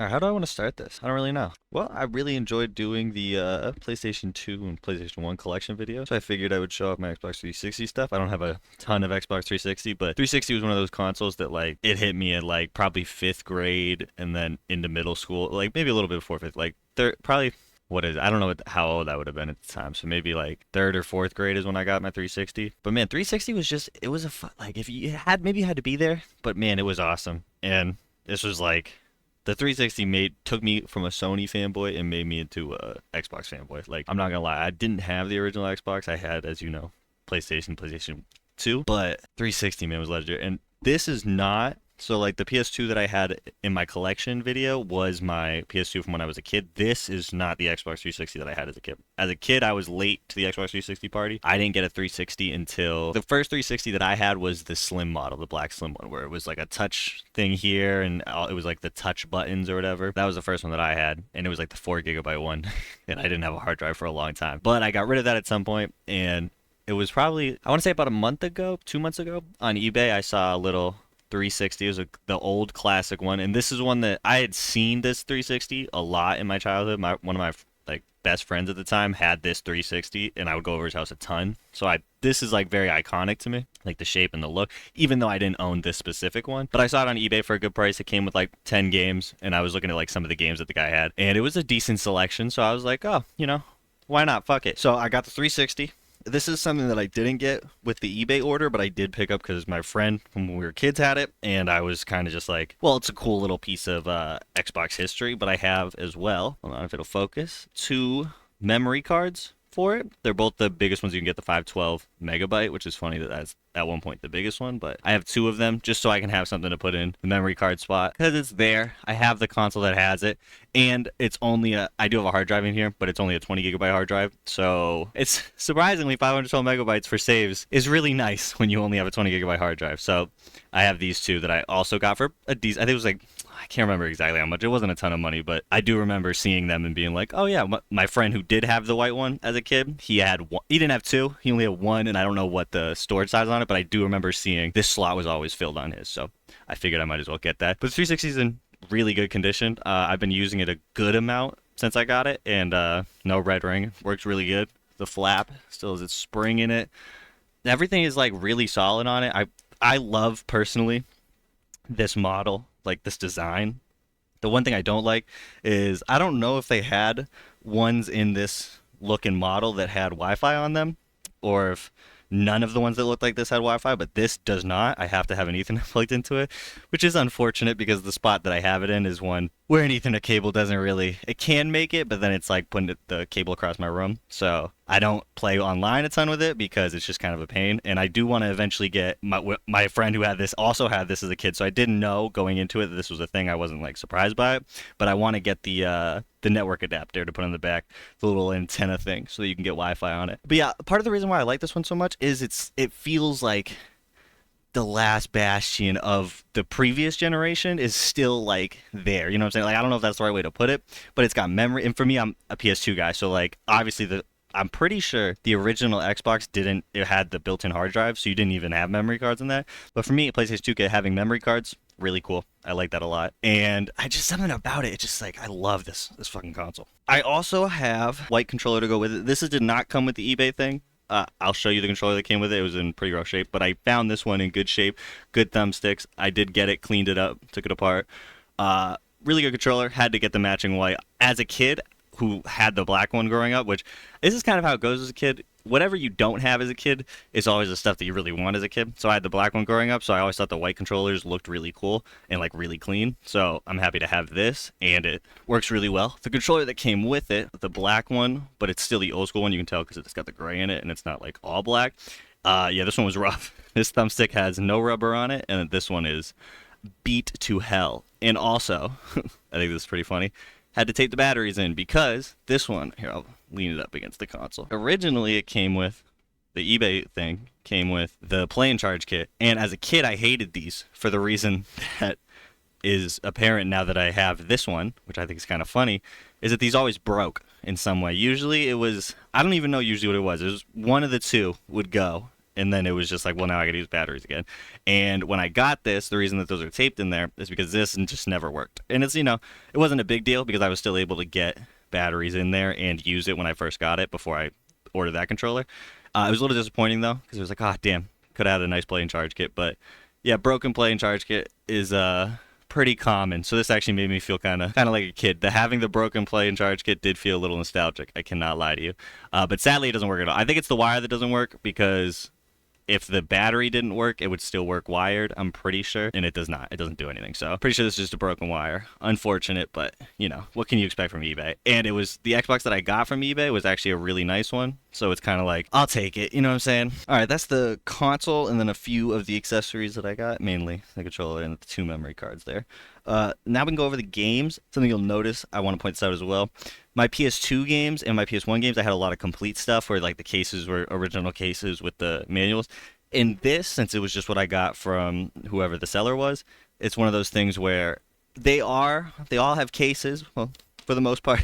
All right, how do I want to start this? I don't really know. Well, I really enjoyed doing the PlayStation 2 and PlayStation 1 collection video, so I figured I would show off my Xbox 360 stuff. I don't have a ton of Xbox 360, but 360 was one of those consoles that, like, it hit me at, like, probably 5th grade and then into middle school, like, maybe a little bit before 5th, like, third, probably, what is it? I don't know how old I would have been at the time, so maybe, like, 3rd or 4th grade is when I got my 360. But, man, 360 was just, it was a fun, like, if you had, maybe you had to be there, but, man, it was awesome. And this was, like, the 360 took me from a Sony fanboy and made me into a Xbox fanboy. Like, I'm not gonna lie, I didn't have the original Xbox. I had, as you know, PlayStation 2, but 360, man, was legendary. And this is not, so like the PS2 that I had in my collection video was my PS2 from when I was a kid. This is not the Xbox 360 that I had as a kid. As a kid, I was late to the Xbox 360 party. I didn't get a 360 until the first 360 that I had was the slim model, the black slim one, where it was like a touch thing here and it was like the touch buttons or whatever. That was the first one that I had, and it was like the 4 GB one, and I didn't have a hard drive for a long time. But I got rid of that at some point, and it was probably, I want to say about a month ago, 2 months ago, on eBay, I saw a little 360. It was the old classic one, and this is one that I had seen this 360 a lot in my childhood. One of my like best friends at the time had this 360, and I would go over his house a ton. So this is like very iconic to me, like the shape and the look, even though I didn't own this specific one. But I saw it on eBay for a good price. It came with like 10 games, and I was looking at like some of the games that the guy had, and it was a decent selection. So I was like, oh, why not? Fuck it. So I got the 360. This is something that I didn't get with the eBay order, but I did pick up because my friend from when we were kids had it, and I was kind of just like, well, it's a cool little piece of Xbox history. But I have as well, hold on if it'll focus, two memory cards for it. They're both the biggest ones you can get, the 512 megabyte, which is funny that that's at one point the biggest one, but I have two of them just so I can have something to put in the memory card spot because it's there. I have the console that has it, and it's only I do have a hard drive in here, but it's only a 20 GB hard drive, so it's surprisingly 512 megabytes for saves is really nice when you only have a 20 GB hard drive. So I have these two that I also got for a decent, I think it was like, I can't remember exactly how much. It wasn't a ton of money, but I do remember seeing them and being like, oh yeah, my friend who did have the white one as a kid, he had one. He didn't have two. He only had one, and I don't know what the storage size on it, but I do remember seeing this slot was always filled on his. So I figured I might as well get that. But the 360 is in really good condition. I've been using it a good amount since I got it, and no red ring. Works really good. The flap still has its spring in it. Everything is like really solid on it. I love personally this model, like this design. The one thing I don't like is I don't know if they had ones in this looking model that had Wi-Fi on them, or if none of the ones that looked like this had Wi-Fi, but this does not. I have to have an Ethernet plugged into it, which is unfortunate because the spot that I have it in is one where an Ethernet cable doesn't really, it can make it, but then it's like putting the cable across my room. So I don't play online a ton with it because it's just kind of a pain. And I do want to eventually get my friend who had this also had this as a kid, so I didn't know going into it that this was a thing. I wasn't like surprised by it, but I want to get the network adapter to put on the back, the little antenna thing, so that you can get Wi-Fi on it. But yeah, part of the reason why I like this one so much is it feels like the last bastion of the previous generation is still like there. You know what I'm saying? Like, I don't know if that's the right way to put it, but it's got memory. And for me, I'm a PS2 guy, so like obviously I'm pretty sure the original Xbox it had the built-in hard drive, so you didn't even have memory cards in that. But for me, PlayStation 2 having memory cards, really cool. I like that a lot. And I just, something about it, it's just like, I love this fucking console. I also have white controller to go with it. This did not come with the eBay thing. I'll show you the controller that came with it. It was in pretty rough shape, but I found this one in good shape, good thumbsticks. I did get it, cleaned it up, took it apart. Really good controller. Had to get the matching white. As a kid who had the black one growing up, which this is kind of how it goes as a kid. Whatever you don't have as a kid is always the stuff that you really want as a kid. So I had the black one growing up, so I always thought the white controllers looked really cool and like really clean. So I'm happy to have this, and it works really well. The controller that came with it, the black one, but it's still the old school one, you can tell because it's got the gray in it and it's not like all black. Yeah, this one was rough. This thumbstick has no rubber on it, and this one is beat to hell. And also, I think this is pretty funny, had to tape the batteries in because this one, here, I'll lean it up against the console. Originally, it came with, the eBay thing came with the play and charge kit. And as a kid, I hated these for the reason that is apparent now that I have this one, which I think is kind of funny, is that these always broke in some way. Usually it was, I don't even know usually what it was. It was one of the two would go, And then it was just like, well, now I gotta use batteries again. And when I got this, the reason that those are taped in there is because this just never worked. And it's, it wasn't a big deal because I was still able to get batteries in there and use it when I first got it before I ordered that controller. It was a little disappointing though, because it was like, oh damn, could have had a nice play and charge kit. But yeah, broken play and charge kit is pretty common. So this actually made me feel kind of like a kid. Having the broken play and charge kit did feel a little nostalgic. I cannot lie to you. But sadly, it doesn't work at all. I think it's the wire that doesn't work, because if the battery didn't work, it would still work wired, I'm pretty sure. And it does not. It doesn't do anything. So pretty sure this is just a broken wire. Unfortunate, but what can you expect from eBay? And it was the Xbox that I got from eBay was actually a really nice one. So it's kind of like, I'll take it. You know what I'm saying? All right, that's the console and then a few of the accessories that I got, mainly the controller and the 2 memory cards there. Now we can go over the games. Something you'll notice, I want to point this out as well. My PS2 games and my PS1 games, I had a lot of complete stuff where like the cases were original cases with the manuals. In this, since it was just what I got from whoever the seller was, it's one of those things where they all have cases. Well, for the most part,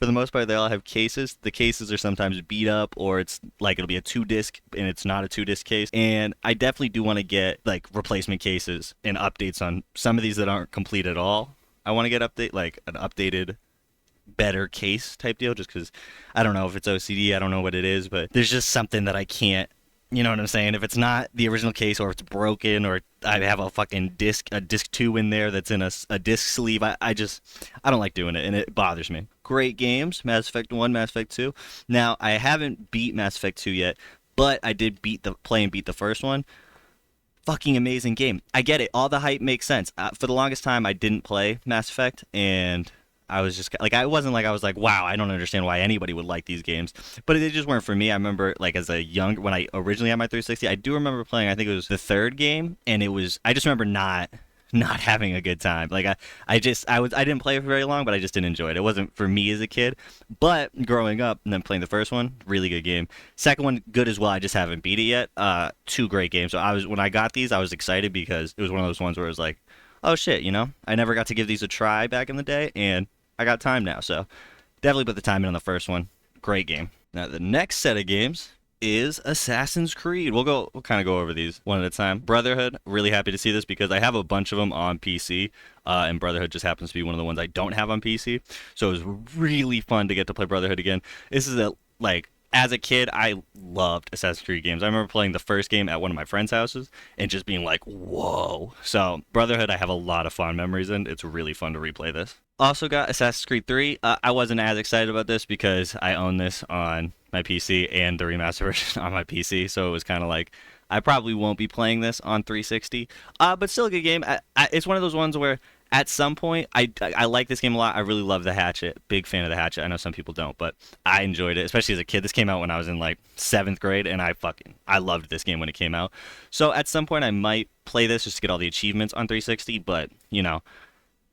they all have cases. The cases are sometimes beat up, or it's like it'll be a 2-disc and it's not a 2-disc case. And I definitely do want to get like replacement cases and updates on some of these that aren't complete at all. I want to get an updated, better case type deal, just because I don't know if it's OCD, I don't know what it is, but there's just something that I can't. You know what I'm saying? If it's not the original case, or it's broken, or I have a fucking disc 2 in there that's in a disc sleeve, I don't like doing it, and it bothers me. Great games, Mass Effect 1, Mass Effect 2. Now, I haven't beat Mass Effect 2 yet, but I did beat the first one. Fucking amazing game. I get it. All the hype makes sense. For the longest time, I didn't play Mass Effect, and I was just like, I wasn't like, I was like, wow, I don't understand why anybody would like these games. But they just weren't for me. I remember, like, when I originally had my 360, I do remember playing, I think it was the 3rd game, and I just remember not having a good time. Like, I didn't play it for very long, but I just didn't enjoy it. It wasn't for me as a kid. But growing up and then playing the first one, really good game. Second one, good as well. I just haven't beat it yet. 2 great games. So when I got these, I was excited because it was one of those ones where it was like, oh shit, I never got to give these a try back in the day, and I got time now, so definitely put the time in on the first one. Great game. Now the next set of games is Assassin's Creed. We'll kind of go over these one at a time. Brotherhood, really happy to see this because I have a bunch of them on PC, and Brotherhood just happens to be one of the ones I don't have on PC. So it was really fun to get to play Brotherhood again. This is as a kid, I loved Assassin's Creed games. I remember playing the first game at one of my friends' houses and just being like, whoa. So Brotherhood, I have a lot of fond memories in. It's really fun to replay this. Also got Assassin's Creed 3. I wasn't as excited about this because I own this on my PC and the remastered version on my PC, so it was kind of like, I probably won't be playing this on 360. But still a good game. It's one of those ones where at some point, I like this game a lot. I really love the Hatchet. Big fan of the Hatchet. I know some people don't, but I enjoyed it, especially as a kid. This came out when I was in like 7th grade, and I loved this game when it came out. So at some point, I might play this just to get all the achievements on 360, but,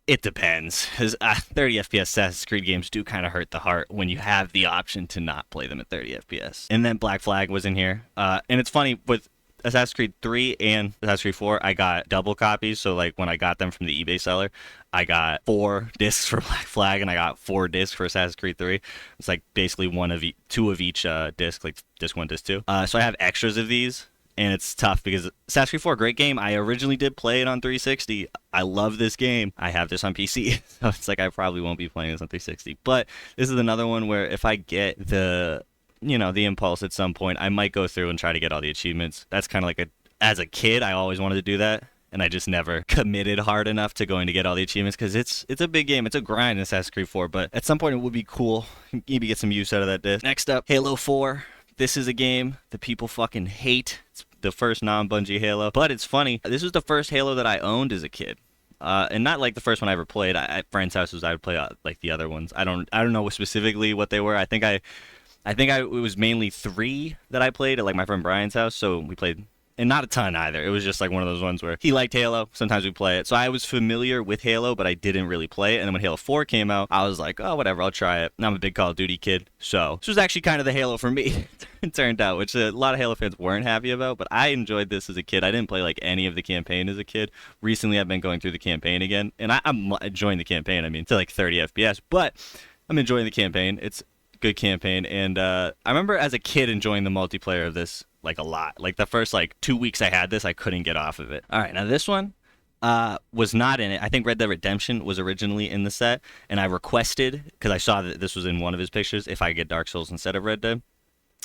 it depends. Because 30 FPS Assassin's Creed games do kind of hurt the heart when you have the option to not play them at 30 FPS. And then Black Flag was in here. And it's funny, with Assassin's Creed 3 and Assassin's Creed 4, I got double copies. So, like, when I got them from the eBay seller, I got 4 discs for Black Flag, and I got 4 discs for Assassin's Creed 3. It's like basically 2 of each disc, like disc 1, disc 2. So I have extras of these. And it's tough because Assassin's Creed 4, great game. I originally did play it on 360. I love this game. I have this on PC. So it's like I probably won't be playing this on 360. But this is another one where if I get the impulse at some point, I might go through and try to get all the achievements. That's kind of like as a kid, I always wanted to do that. And I just never committed hard enough to going to get all the achievements because it's a big game. It's a grind in Assassin's Creed 4. But at some point, it would be cool. Maybe get some use out of that disc. Next up, Halo 4. This is a game that people fucking hate. It's the first non-Bungie Halo. But it's funny. This was the first Halo that I owned as a kid. And not like the first one I ever played. At friends' houses, I would play like the other ones. I don't know specifically what they were. I think it was mainly 3 that I played at like my friend Brian's house. So we played, and not a ton either. It was just like one of those ones where he liked Halo. Sometimes we play it. So I was familiar with Halo, but I didn't really play it. And then when Halo 4 came out, I was like, oh, whatever, I'll try it. And I'm a big Call of Duty kid. So this was actually kind of the Halo for me, it turned out, which a lot of Halo fans weren't happy about. But I enjoyed this as a kid. I didn't play like any of the campaign as a kid. Recently, I've been going through the campaign again. And I'm enjoying the campaign. I mean, to like 30 FPS. But I'm enjoying the campaign. It's a good campaign. And I remember as a kid enjoying the multiplayer of this like a lot. Like the first like 2 weeks I had this, I couldn't get off of it. All right, now this one was not in it. I think Red Dead Redemption was originally in the set, and I requested, because I saw that this was in one of his pictures, if I get Dark Souls instead of Red Dead.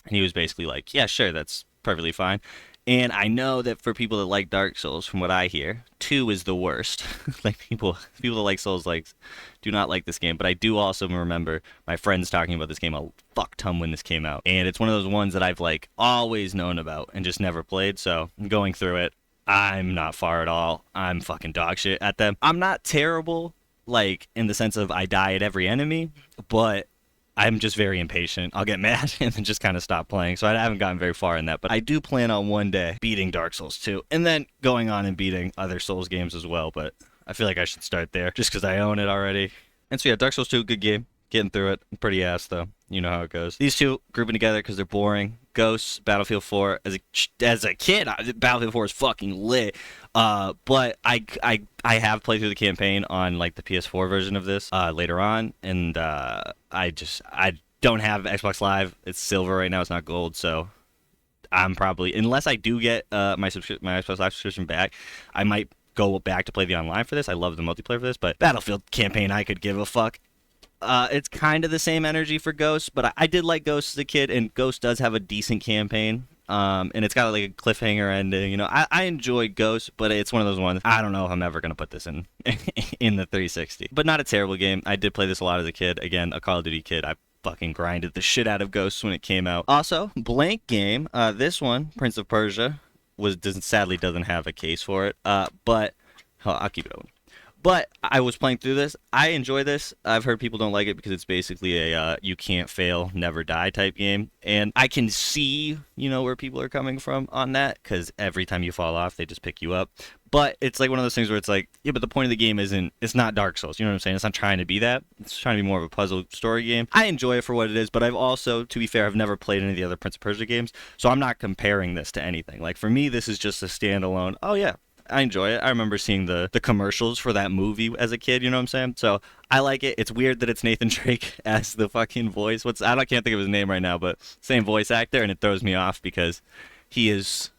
And he was basically like, yeah, sure, that's perfectly fine. And I know that for people that like Dark Souls, from what I hear, 2 is the worst. Like people that like Souls likes do not like this game. But I do also remember my friends talking about this game a fuck ton when this came out. And it's one of those ones that I've like always known about and just never played. So going through it, I'm not far at all. I'm fucking dog shit at them. I'm not terrible, like in the sense of I die at every enemy, but I'm just very impatient. I'll get mad and then just kind of stop playing. So I haven't gotten very far in that. But I do plan on one day beating Dark Souls 2 and then going on and beating other Souls games as well. But I feel like I should start there just because I own it already. And so yeah, Dark Souls 2, good game. Getting through it. Pretty ass though. You know how it goes. These two grouping together because they're boring. Ghosts, Battlefield 4. As a kid, Battlefield 4 is fucking lit. But I have played through the campaign on like the PS4 version of this later on, and I don't have Xbox Live. It's silver right now. It's not gold, so I'm probably, unless I do get my Xbox Live subscription back, I might go back to play the online for this. I love the multiplayer for this, but Battlefield campaign, I could give a fuck. It's kind of the same energy for Ghosts, but I did like Ghosts as a kid, and Ghost does have a decent campaign. And it's got like a cliffhanger ending. You know, I enjoy Ghosts, but it's one of those ones, I don't know if I'm ever gonna put this in in the 360. But not a terrible game. I did play this a lot as a kid. Again, a Call of Duty kid. I fucking grinded the shit out of Ghosts when it came out. Also, blank game. This one, Prince of Persia, sadly doesn't have a case for it. But I'll keep it open. But I was playing through this. I enjoy this. I've heard people don't like it because it's basically a you can't fail, never die type game. And I can see, you know, where people are coming from on that, because every time you fall off, they just pick you up. But it's like one of those things where it's like, yeah, but the point of the game it's not Dark Souls. You know what I'm saying? It's not trying to be that. It's trying to be more of a puzzle story game. I enjoy it for what it is, but I've also, to be fair, I've never played any of the other Prince of Persia games, so I'm not comparing this to anything. Like, for me, this is just a standalone, oh yeah, I enjoy it. I remember seeing the commercials for that movie as a kid, you know what I'm saying? So I like it. It's weird that it's Nathan Drake as the fucking voice. I can't think of his name right now, but same voice actor, and it throws me off because it's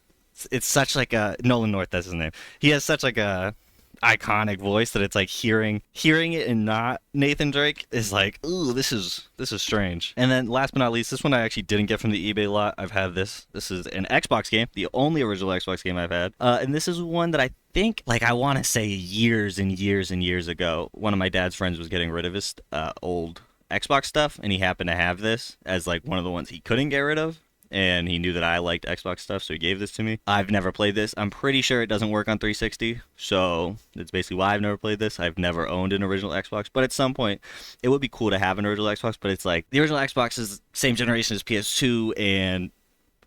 such like a, Nolan North, that's his name. He has such like a iconic voice that it's like hearing it and not Nathan Drake is like, ooh, this is strange. And then last but not least, this one I actually didn't get from the eBay lot. I've had this. This is an Xbox game, the only original Xbox game I've had. And this is one that I think, like, I want to say years and years and years ago, one of my dad's friends was getting rid of his old Xbox stuff, and he happened to have this as like one of the ones he couldn't get rid of. And he knew that I liked Xbox stuff, so he gave this to me. I've never played this. I'm pretty sure it doesn't work on 360, so that's basically why I've never played this. I've never owned an original Xbox, but at some point, it would be cool to have an original Xbox, but it's like, the original Xbox is the same generation as PS2, and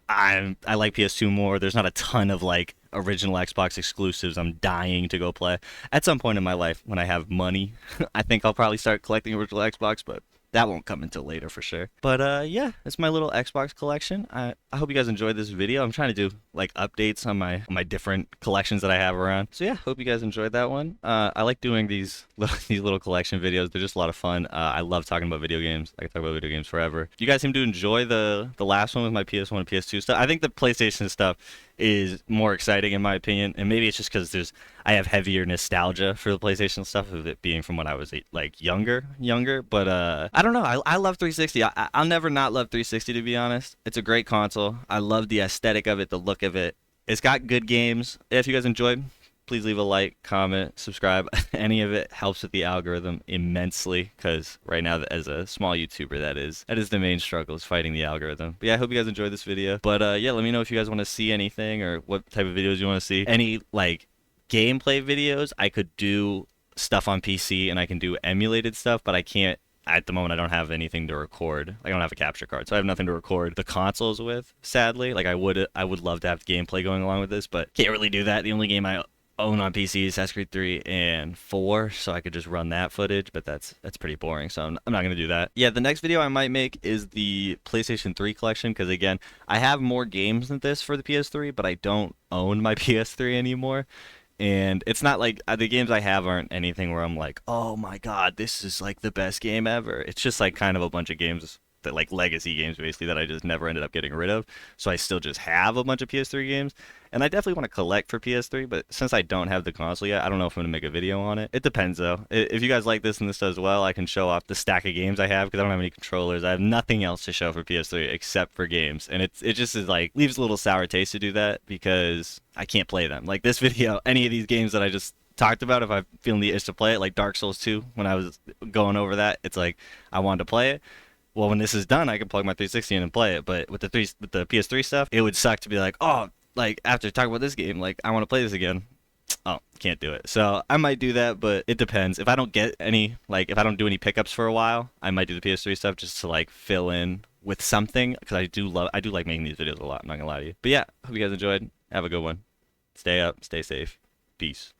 I like PS2 more. There's not a ton of, like, original Xbox exclusives I'm dying to go play. At some point in my life, when I have money, I think I'll probably start collecting original Xbox, but that won't come until later for sure. But yeah, it's my little Xbox collection. I hope you guys enjoyed this video. I'm trying to do like updates on my different collections that I have around. So yeah, hope you guys enjoyed that one. I like doing these little collection videos. They're just a lot of fun. I love talking about video games. I can talk about video games forever. You guys seem to enjoy the last one with my PS1 and PS2 stuff. I think the PlayStation stuff is more exciting in my opinion, and maybe it's just because I have heavier nostalgia for the PlayStation stuff of it being from when I was like younger. But I don't know. I love 360. I'll never not love 360, to be honest. It's a great console. I love the aesthetic of it, the look of it. It's got good games. If you guys enjoyed, please leave a like, comment, subscribe. Any of it helps with the algorithm immensely, because right now, as a small YouTuber, that is the main struggle, is fighting the algorithm. But yeah, I hope you guys enjoyed this video. But yeah, let me know if you guys want to see anything, or what type of videos you want to see. Any like gameplay videos. I could do stuff on PC and I can do emulated stuff, but I can't. At the moment, I don't have anything to record. I don't have a capture card, so I have nothing to record the consoles with, sadly. Like, I would love to have gameplay going along with this, but can't really do that. The only game I own on PC is Assassin's Creed 3 and 4, so I could just run that footage, but that's pretty boring, so I'm not going to do that. Yeah, the next video I might make is the PlayStation 3 collection, because again, I have more games than this for the PS3, but I don't own my PS3 anymore. And it's not like the games I have aren't anything where I'm like, oh my god, this is like the best game ever. It's just like kind of a bunch of games the like legacy games basically that I just never ended up getting rid of. So I still just have a bunch of PS3 games. And I definitely want to collect for PS3, but since I don't have the console yet, I don't know if I'm gonna make a video on it. It depends though. If you guys like this and this does well, I can show off the stack of games I have because I don't have any controllers. I have nothing else to show for PS3 except for games, and it just is like leaves a little sour taste to do that because I can't play them. Like this video, any of these games that I just talked about, if I'm feeling the itch to play it, like Dark Souls 2, when I was going over that, it's like I wanted to play it. Well, when this is done, I can plug my 360 in and play it. But with the PS3 stuff, it would suck to be like, oh, like after talking about this game, like I want to play this again. Oh, can't do it. So I might do that, but it depends. If I don't get any, like if I don't do any pickups for a while, I might do the PS3 stuff just to like fill in with something because I do like making these videos a lot. I'm not gonna lie to you. But yeah, hope you guys enjoyed. Have a good one. Stay up, stay safe. Peace.